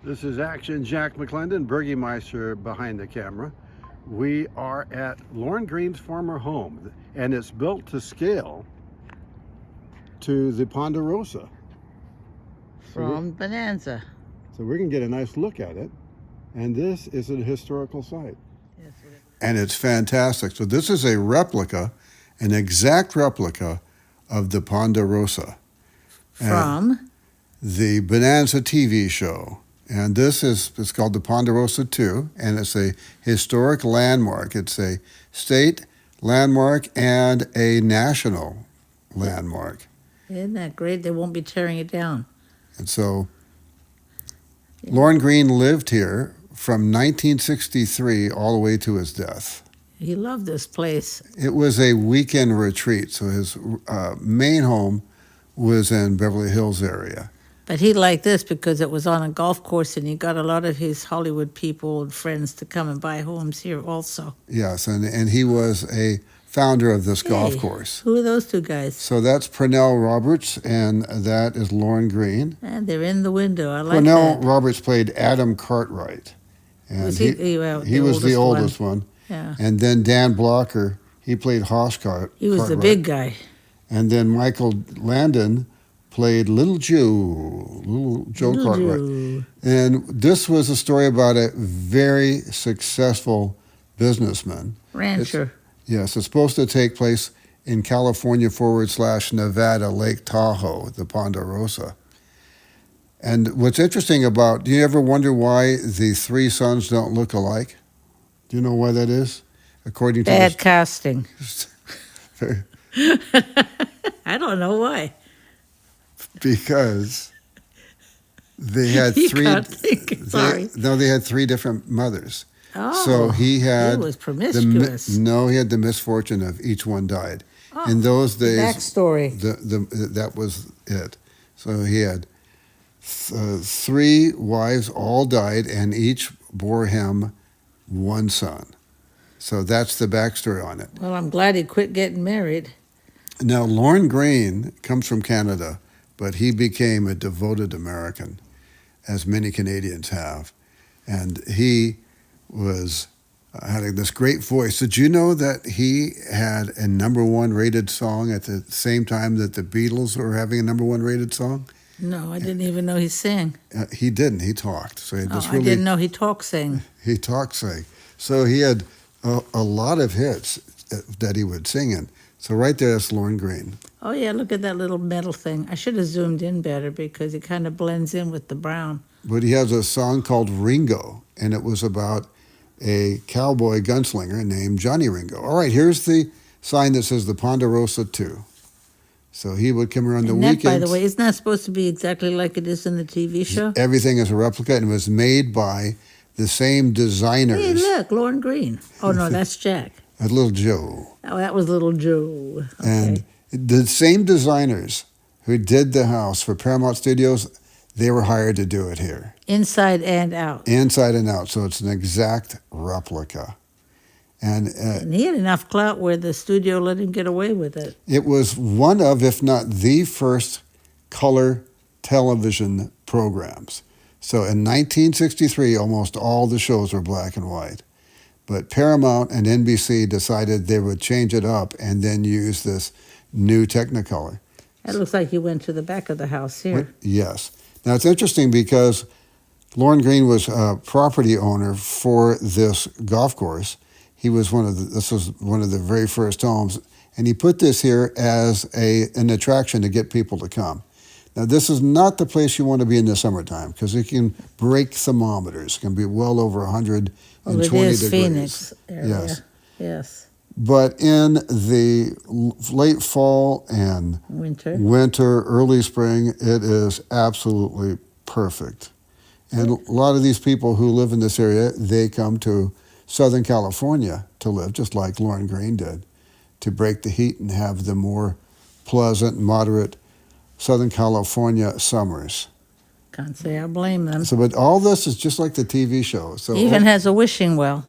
This is Action Jack McClendon, Burgomeister behind the camera. We are at Lorne Green's former home, and it's built to scale to the Ponderosa. From Bonanza. So we're going to get a nice look at it. And this is a historical site. Yes, And it's fantastic. So this is a replica, an exact replica of the Ponderosa. from The Bonanza TV show. And it's called the Ponderosa 2, and it's a historic landmark. It's a state landmark and a national landmark. Isn't that great? They won't be tearing it down. And so Lorne Green lived here from 1963 all the way to his death. He loved this place. It was a weekend retreat, so his main home was in Beverly Hills area. But he liked this because it was on a golf course and he got a lot of his Hollywood people and friends to come and buy homes here also. Yes, and he was a founder of this golf course. Who are those two guys? So that's Pernell Roberts, and that is Lorne Green. And they're in the window. I like Pernell that. Roberts played Adam Cartwright. And Was he he was the oldest one. Yeah. And then Dan Blocker, he played Hoss Cartwright. He was the big guy. And then Michael Landon played Little Joe Cartwright. Joe. And this was a story about a very successful businessman. Rancher. Yes, it's supposed to take place in California / Nevada, Lake Tahoe, the Ponderosa. And what's interesting do you ever wonder why the three sons don't look alike? Do you know why that is? According to Bad casting. Very- I don't know why. because they had You three. can't think. Sorry. They had three different mothers. Oh, So he was promiscuous. he had the misfortune of each one died. Oh, In those days, backstory. that was it. So he had three wives, all died, and each bore him one son. So that's the backstory on it. Well, I'm glad he quit getting married. Now, Lorne Green comes from Canada, but he became a devoted American, as many Canadians have. And he had this great voice. Did you know that he had a #1 rated song at the same time that the Beatles were having a #1 rated song? No, I didn't even know he sang. He didn't. He talked. So he I didn't know he talk sang. He talked, sang. So he had a lot of hits that he would sing in. So right there, that's Lorne Green. Oh, yeah, look at that little metal thing. I should have zoomed in better because it kind of blends in with the brown. But he has a song called Ringo, and it was about a cowboy gunslinger named Johnny Ringo. All right, here's the sign that says the Ponderosa 2. So he would come around the And that, weekends. by the way, isn't that supposed to be exactly like it is in the TV show? Everything is a replica, and it was made by the same designers. Hey, look, Lorne Green. Oh, no, that's Jack. A Little Joe. Oh, that was Little Joe. Okay. And the same designers who did the house for Paramount Studios, they were hired to do it here. Inside and out. Inside and out, so it's an exact replica. And he had enough clout where the studio let him get away with it. it was one of, if not the first, color television programs. So in 1963, almost all the shows were black and white. But Paramount and NBC decided they would change it up and then use this new Technicolor. That looks like you went to the back of the house here. Yes. Now, it's interesting because Lorne Green was a property owner for this golf course. This was one of the very first homes, and he put this here as an attraction to get people to come. Now, this is not the place you want to be in the summertime because it can break thermometers. It can be well over 120 Well, it degrees. is Phoenix area. Yes. Yes. But in the late fall and Winter, early spring, it is absolutely perfect. And a lot of these people who live in this area, they come to Southern California to live, just like Lorne Green did, to break the heat and have the more pleasant, moderate Southern California summers. Can't say I blame them. So, but all this is just like the TV show. So Even has a wishing well.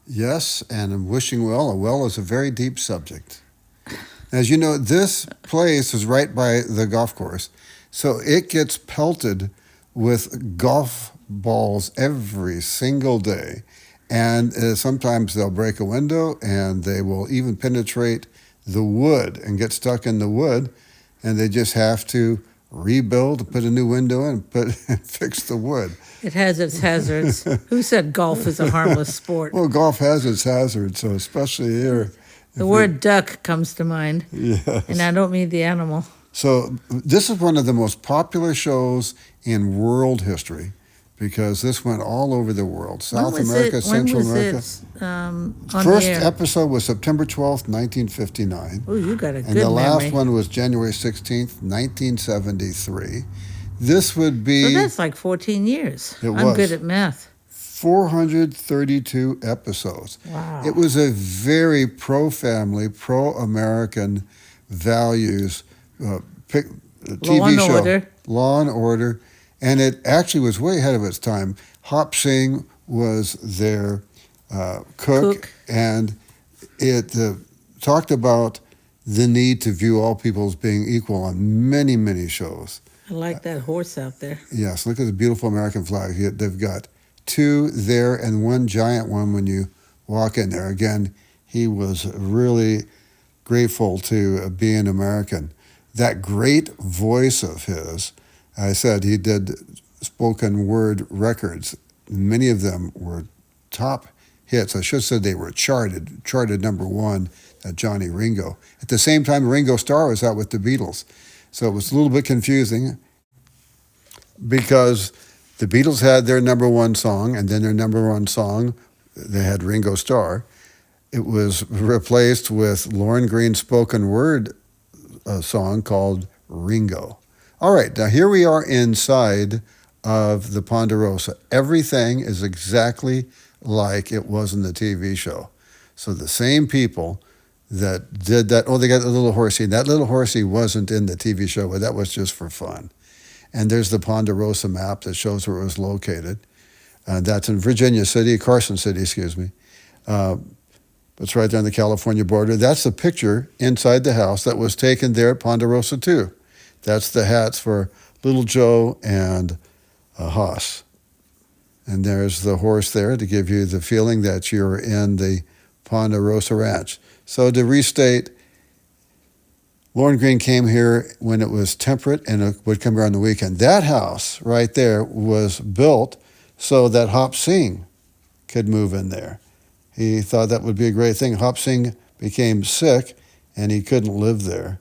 Yes, and in wishing well, a well is a very deep subject. As you know, this place is right by the golf course, so it gets pelted with golf balls every single day. And sometimes they'll break a window and they will even penetrate the wood and get stuck in the wood. And they just have to rebuild, put a new window in, and fix the wood. It has its hazards. Who said golf is a harmless sport? Well, golf has its hazards, so especially here. The word duck comes to mind. Yes. And I don't mean the animal. So this is one of the most popular shows in world history because this went all over the world. South America, Central America. On First the air? episode was September 12th, 1959. Oh, you got a good And the last memory. one was January 16th, 1973. This would be Well, that's like 14 years. It I'm was. good at math. 432 episodes. Wow. It was a very pro-family, pro-American values TV Law and show. Order. Law and Order. And it actually was way ahead of its time. Hop Singh was their cook, and it talked about the need to view all people as being equal on many, many shows. I like that horse out there. Yes, look at the beautiful American flag. They've got two there and one giant one when you walk in there. Again, he was really grateful to be an American. That great voice of his, I said he did spoken word records. Many of them were top hits. I should have said they were charted number one at Johnny Ringo. At the same time, Ringo Starr was out with the Beatles. So it was a little bit confusing because the Beatles had their number one song, and then their number one song, they had Ringo Starr. It was replaced with Lorne Green's spoken word song called Ringo. All right, now here we are inside of the Ponderosa. Everything is exactly like it was in the TV show. So the same people that did that, they got the little horsey. That little horsey wasn't in the TV show, but that was just for fun. And there's the Ponderosa map that shows where it was located. That's in Carson City, excuse me. It's right there on the California border. That's the picture inside the house that was taken there at Ponderosa too. That's the hats for Little Joe and Haas. And there's the horse there to give you the feeling that you're in the Ponderosa Ranch. So to restate, Lorne Green came here when it was temperate and would come here on the weekend. That house right there was built so that Hop Singh could move in there. He thought that would be a great thing. Hop Singh became sick and he couldn't live there.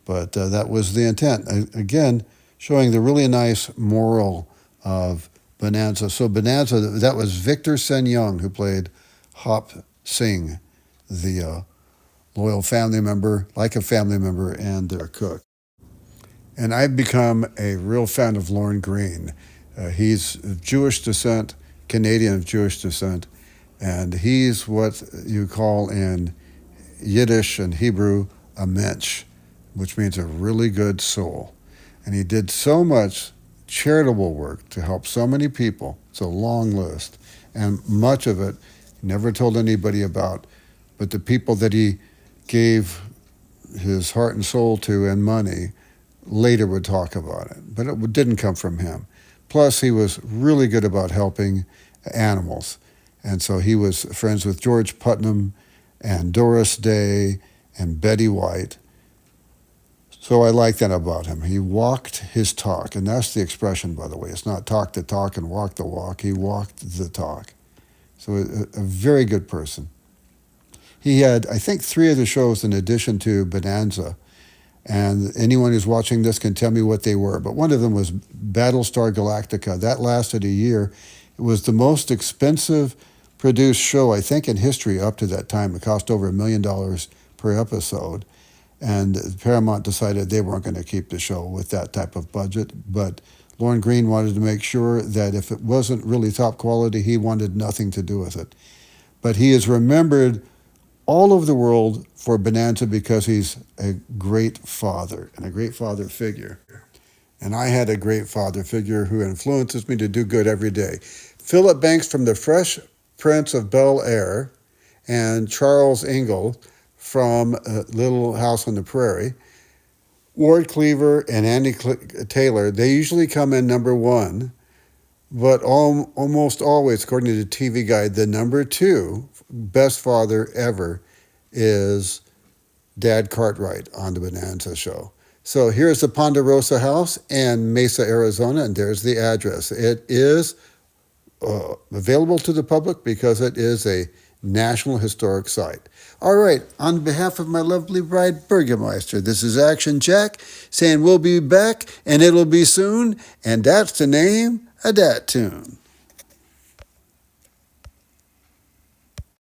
But that was the intent. Again, showing the really nice moral of Bonanza. So Bonanza, that was Victor Sen Young who played Hop Singh, the loyal family member, like a family member, and their cook. And I've become a real fan of Lorne Green. He's of Jewish descent, Canadian of Jewish descent, and he's what you call in Yiddish and Hebrew a mensch, which means a really good soul. And he did so much charitable work to help so many people. It's a long list, and much of it he never told anybody about, but the people that he gave his heart and soul to and money later would talk about it, but it didn't come from him. Plus, he was really good about helping animals, and so he was friends with George Putnam and Doris Day and Betty White. So I like that about him. He walked his talk, and that's the expression, by the way. It's not talk the talk and walk the walk. He walked the talk. So a very good person. He had, I think, 3 other shows in addition to Bonanza, and anyone who's watching this can tell me what they were. But one of them was Battlestar Galactica. That lasted a year. It was the most expensive produced show, I think, in history up to that time. It cost over $1 million per episode. And Paramount decided they weren't going to keep the show with that type of budget. But Lorne Green wanted to make sure that if it wasn't really top quality, he wanted nothing to do with it. But he is remembered all over the world for Bonanza because he's a great father and a great father figure. And I had a great father figure who influences me to do good every day. Philip Banks from The Fresh Prince of Bel-Air and Charles Ingalls from Little House on the Prairie. Ward Cleaver and Andy Taylor, they usually come in number 1 but almost always, according to the TV Guide, the number 2 best father ever is Dad Cartwright on the Bonanza show. So here's the Ponderosa House in Mesa, Arizona, and there's the address. It is available to the public because it is a National Historic Site. All right, on behalf of my lovely bride, Burgermeister, this is Action Jack saying we'll be back and it'll be soon, and that's the name of that tune.